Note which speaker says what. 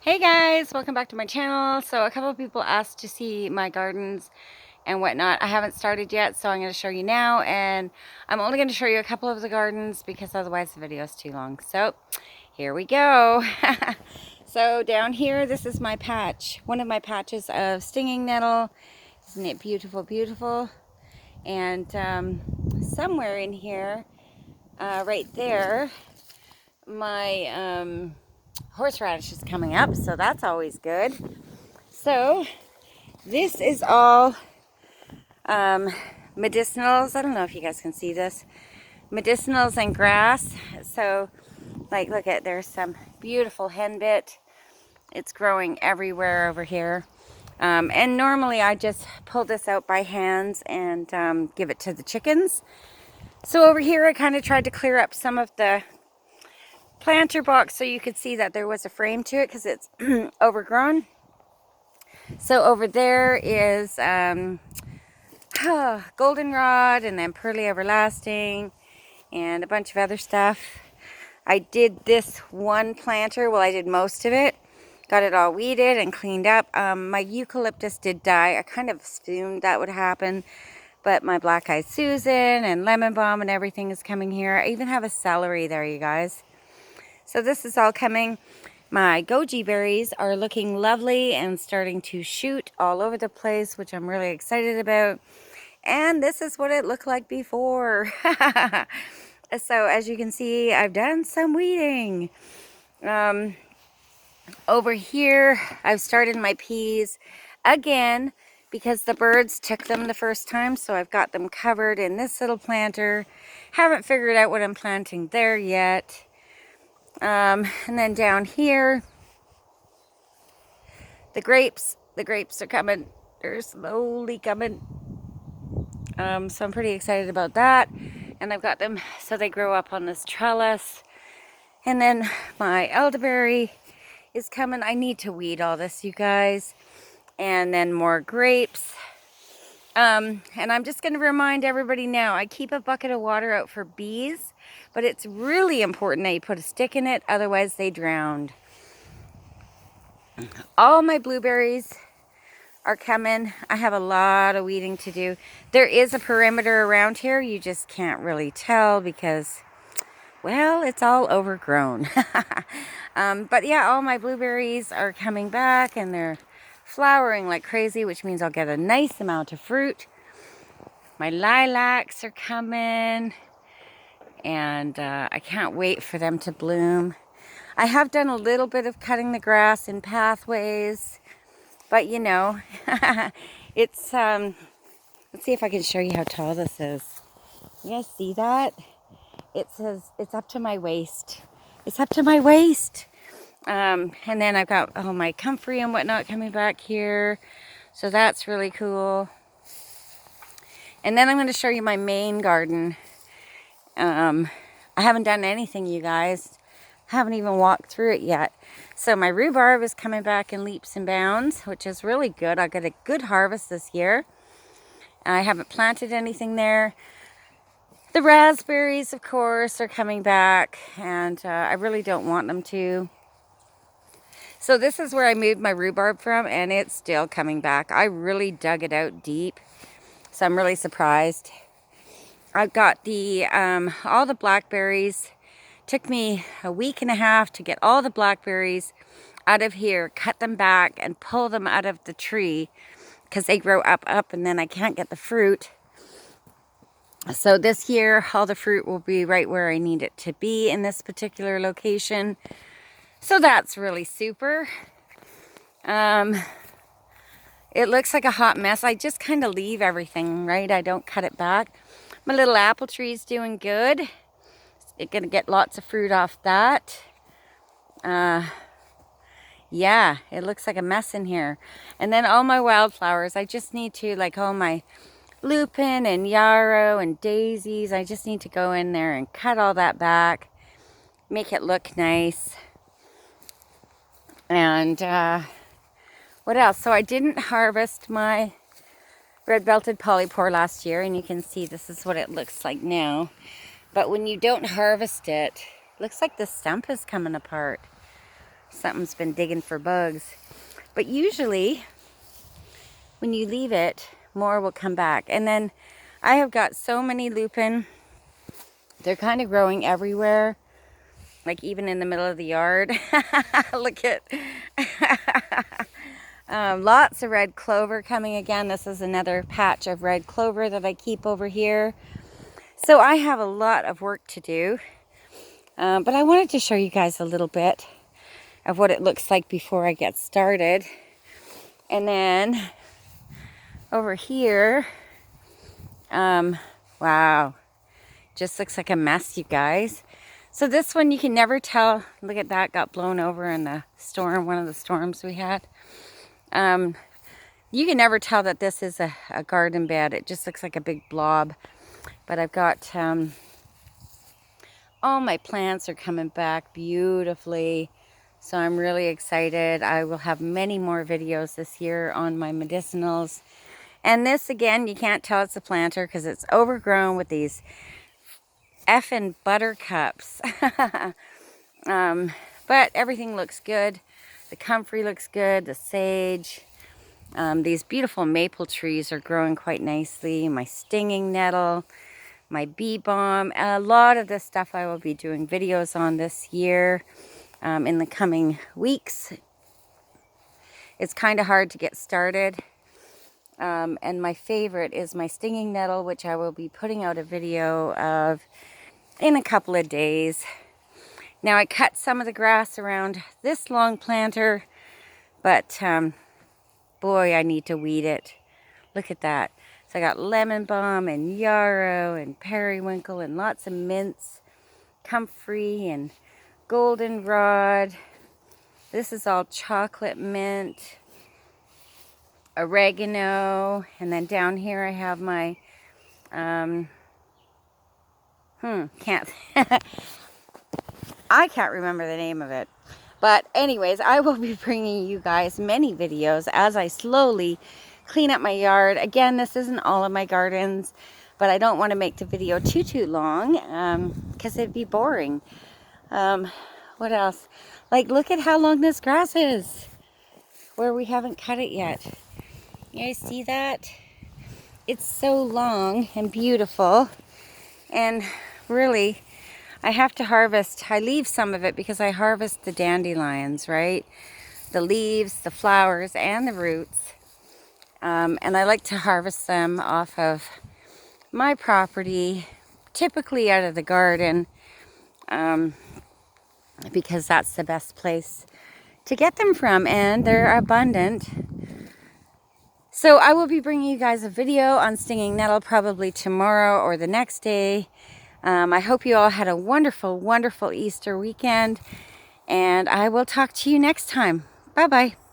Speaker 1: Hey guys, welcome back to my channel. So a couple of people asked to see my gardens and whatnot. I haven't started yet, so I'm going to show you now, and I'm only going to show you a couple of the gardens because otherwise the video is too long. So here we go. So down here, this is my patch, one of my patches of stinging nettle. Isn't it beautiful, beautiful? And somewhere in here, right there, my horseradish is coming up, so that's always good. So this is all medicinals. I don't know if you guys can see this. Medicinals and grass. So like, look at, there's some beautiful henbit. It's growing everywhere over here. And normally I just pull this out by hands and give it to the chickens. So over here I kind of tried to clear up some of the planter box so you could see that there was a frame to it because it's overgrown. So over there is goldenrod, and then pearly everlasting, and a bunch of other stuff. I did this one planter, well I did most of it, got it all weeded and cleaned up. My eucalyptus did die. I kind of assumed that would happen, but my black-eyed Susan and lemon balm and everything is coming here. I even have a celery there, you guys. So this is all coming. My goji berries are looking lovely and starting to shoot all over the place, which I'm really excited about. And this is what it looked like before. So as you can see, I've done some weeding. Over here, I've started my peas again because the birds took them the first time. So I've got them covered in this little planter. Haven't figured out what I'm planting there yet. And then down here, the grapes are coming. They're slowly coming. So I'm pretty excited about that. And I've got them so they grow up on this trellis. And then my elderberry is coming. I need to weed all this, you guys. And then more grapes. And I'm just going to remind everybody now, I keep a bucket of water out for bees, but it's really important that you put a stick in it, otherwise they drown. All my blueberries are coming. I have a lot of weeding to do. There is a perimeter around here. You just can't really tell because, well, it's all overgrown. But yeah, all my blueberries are coming back and they're flowering like crazy, which means I'll get a nice amount of fruit. My lilacs are coming, and I can't wait for them to bloom. I have done a little bit of cutting the grass in pathways, but you know, it's, let's see if I can show you how tall this is. You guys see that? It says it's up to my waist. It's up to my waist. And then I've got all my comfrey and whatnot coming back here. So that's really cool. And then I'm going to show you my main garden. I haven't done anything, you guys. Haven't even walked through it yet. So my rhubarb is coming back in leaps and bounds, which is really good. I got a good harvest this year. I haven't planted anything there. The raspberries, of course, are coming back, and I really don't want them to. So this is where I moved my rhubarb from, and it's still coming back. I really dug it out deep, so I'm really surprised. I've got the all the blackberries. Took me a week and a half to get all the blackberries out of here, cut them back, and pull them out of the tree because they grow up, and then I can't get the fruit. So this year, all the fruit will be right where I need it to be in this particular location. So that's really super. It looks like a hot mess. I just kind of leave everything, right? I don't cut it back. My little apple tree is doing good. It's gonna get lots of fruit off that. Yeah, it looks like a mess in here. And then all my wildflowers, I just need to, like all my lupin and yarrow and daisies, I just need to go in there and cut all that back, make it look nice. And what else? So I didn't harvest my red-belted polypore last year, and you can see this is what it looks like now. But when you don't harvest it, looks like the stump is coming apart. something's been digging for bugs. But usually when you leave it, more will come back. And then I have got so many lupin. They're kind of growing everywhere, like even in the middle of the yard. Look at lots of red clover coming again. This is another patch of red clover that I keep over here. So I have a lot of work to do, but I wanted to show you guys a little bit of what it looks like before I get started. And then over here, wow, just looks like a mess, you guys. So this one you can never tell. Look at that, got blown over in the storm, one of the storms we had. You can never tell that this is a garden bed. It just looks like a big blob. But I've got all my plants are coming back beautifully. So I'm really excited. I will have many more videos this year on my medicinals. And this, again, you can't tell it's a planter because it's overgrown with these effing buttercups. But everything looks good. The comfrey looks good. The sage. These beautiful maple trees are growing quite nicely. My stinging nettle. My bee balm. A lot of this stuff I will be doing videos on this year. In the coming weeks. It's kind of hard to get started. And my favorite is my stinging nettle, which I will be putting out a video of in a couple of days. Now I cut some of the grass around this long planter, but boy, I need to weed it. Look at that. So I got lemon balm and yarrow and periwinkle and lots of mints, comfrey and goldenrod. This is all chocolate mint, oregano, and then down here I have my I can't remember the name of it. But anyways, I will be bringing you guys many videos as I slowly clean up my yard. Again, this isn't all of my gardens, but I don't want to make the video too long because it'd be boring. What else? Like, look at how long this grass is where we haven't cut it yet. You guys see that? It's so long and beautiful. And really, I have to harvest. I leave some of it because I harvest the dandelions, right? The leaves, the flowers, and the roots. And I like to harvest them off of my property, typically out of the garden. Because that's the best place to get them from, and they're abundant. So I will be bringing you guys a video on stinging nettle probably tomorrow or the next day. I hope you all had a wonderful, wonderful Easter weekend, and I will talk to you next time. Bye-bye.